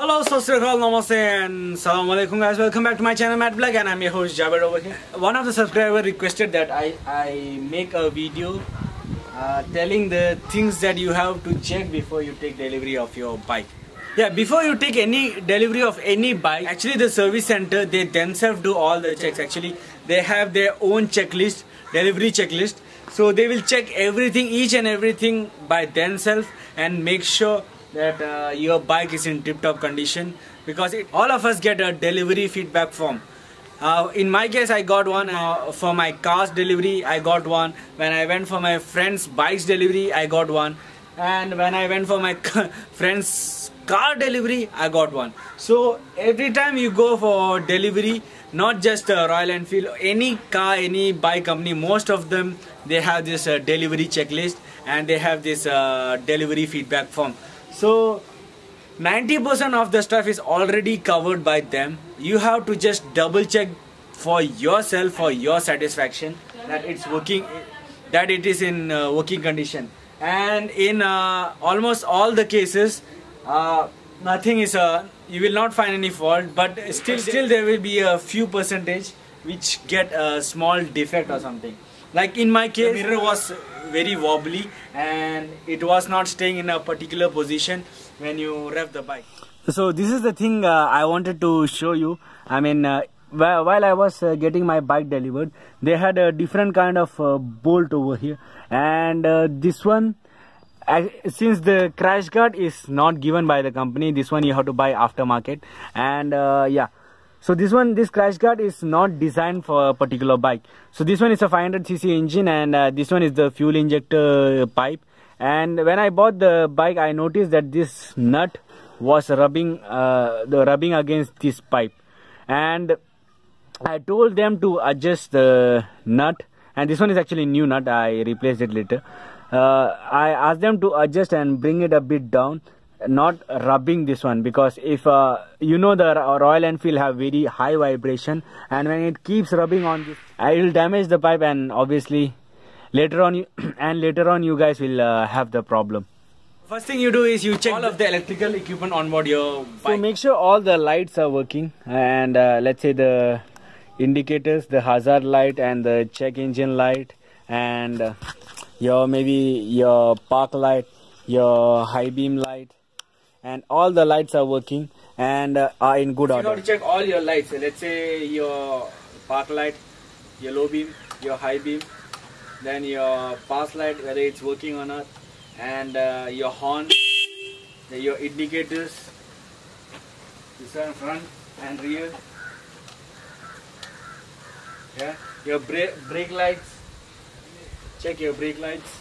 Hello, Sasrikal, Namaste and Assalamu Alaikum guys. Welcome back to my channel Matt Black and I'm your host Jaber over here. One of the subscribers requested that I make a video telling the things that you have to check before you take delivery of your bike. Yeah, before you take any delivery of any bike, actually the service center, they themselves do all the checks. Actually, they have their own checklist, delivery checklist. So they will check everything, each and everything by themselves and make sure that your bike is in tip-top condition, because all of us get a delivery feedback form. In my case, I got one for my car's delivery. I got one when I went for my friend's bike's delivery. I got one, and when I went for my friend's car delivery, I got one. So every time you go for delivery, not just Royal Enfield, any car, any bike company, most of them, they have this delivery checklist and they have this delivery feedback form. So 90% of the stuff is already covered by them. You have to just double check for yourself, for your satisfaction, that it's working, that it is in working condition. And in almost all the cases, nothing is you will not find any fault, but still there will be a few percentage which get a small defect or something. Like in my case, the mirror was very wobbly and it was not staying in a particular position when you rev the bike. So this is the thing I wanted to show you. I mean, while I was getting my bike delivered, they had a different kind of bolt over here, and this one, since the crash guard is not given by the company, this one you have to buy aftermarket. And yeah, so this crash guard is not designed for a particular bike. So this one is a 500cc engine, and this one is the fuel injector pipe. And when I bought the bike, I noticed that this nut was rubbing against this pipe, and I told them to adjust the nut. And this one is actually new nut, I replaced it later. I asked them to adjust and bring it a bit down, not rubbing this one, because if you know, the Royal Enfield have very high vibration, and when it keeps rubbing on this, it will damage the pipe, and obviously later on you guys will have the problem. First thing you do is you check all of the electrical equipment on board your bike. So make sure all the lights are working, and let's say the indicators, the hazard light and the check engine light, and maybe your park light, your high beam light, and all the lights are working and are in good order. You have to check all your lights. Let's say your park light, your low beam, your high beam, then your pass light, whether it's working or not, and your horn, your indicators, this one front and rear. Yeah, your brake lights. Check your brake lights.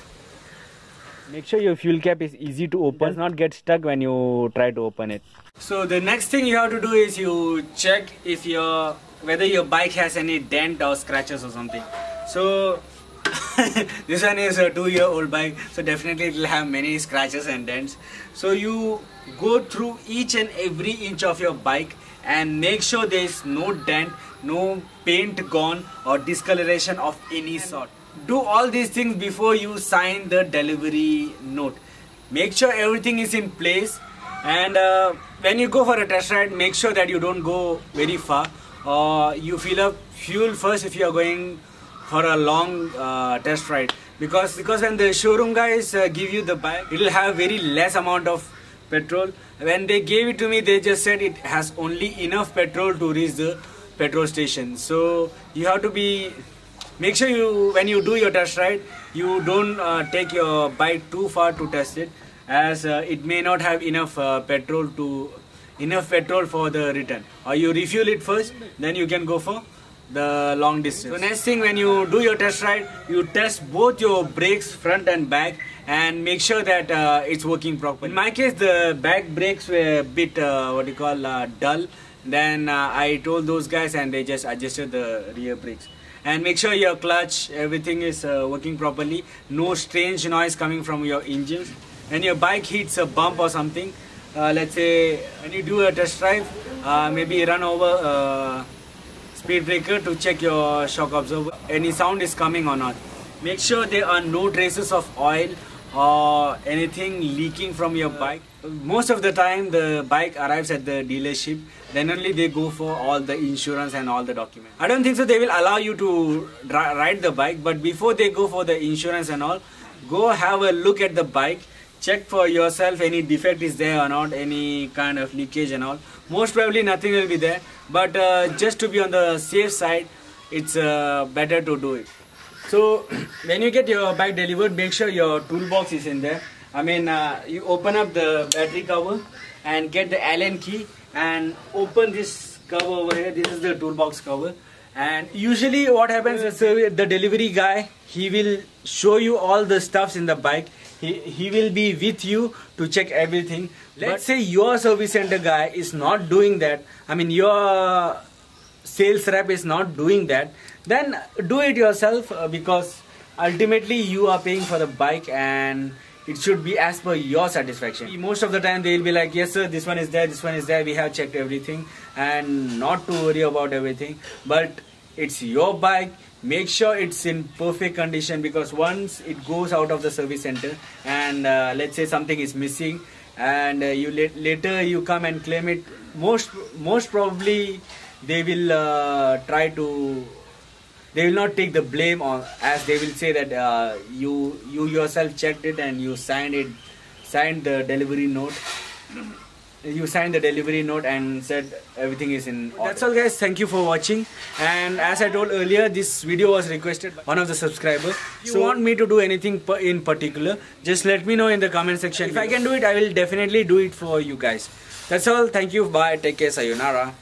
Make sure your fuel cap is easy to open, does not get stuck when you try to open it. So the next thing you have to do is you check if whether your bike has any dent or scratches or something. So this one is a 2-year-old bike, so definitely it will have many scratches and dents. So you go through each and every inch of your bike and make sure there is no dent, no paint gone or discoloration of any sort. Do all these things before you sign the delivery note. Make sure everything is in place, and when you go for a test ride, make sure that you don't go very far, or you fill up fuel first if you are going for a long test ride, because when the showroom guys give you the bike, it will have very less amount of petrol. When they gave it to me, they just said it has only enough petrol to reach the petrol station. So you have to make sure when you do your test ride, you don't take your bike too far to test it, as it may not have enough petrol for the return. Or you refuel it first, then you can go for the long distance. So next thing, when you do your test ride, you test both your brakes, front and back, and make sure that it's working properly. In my case, the back brakes were a bit dull. Then I told those guys and they just adjusted the rear brakes. And make sure your clutch, everything is working properly. No strange noise coming from your engine. When your bike hits a bump or something, let's say when you do a test drive, maybe run over speed breaker to check your shock absorber, any sound is coming or not. Make sure there are no traces of oil or anything leaking from your bike. most of the time the bike arrives at the dealership, then only they go for all the insurance and all the documents. I don't think so they will allow you to ride the bike, but before they go for the insurance and all, go have a look at the bike, check for yourself any defect is there or not, any kind of leakage and all. Most probably nothing will be there, but just to be on the safe side, it's better to do it. So when you get your bike delivered, make sure your toolbox is in there. I mean, you open up the battery cover and get the Allen key and open this cover over here. This is the toolbox cover. And usually what happens is the delivery guy, he will show you all the stuffs in the bike. He will be with you to check everything. Let's say your service center guy is not doing that. I mean, your sales rep is not doing that. Then do it yourself, because ultimately you are paying for the bike and it should be as per your satisfaction. Most of the time they will be like, yes sir, this one is there, this one is there, we have checked everything, and not to worry about everything. But it's your bike, make sure it's in perfect condition, because once it goes out of the service center and let's say something is missing and later you come and claim it, most probably they will they will not take the blame on, as they will say that you yourself checked it and you signed the delivery note. You signed the delivery note and said everything is in order. That's all guys, thank you for watching. And as I told earlier, this video was requested by one of the subscribers. If you want me to do anything in particular, just let me know in the comment section. If I can do it, I will definitely do it for you guys. That's all, thank you, bye, take care, sayonara.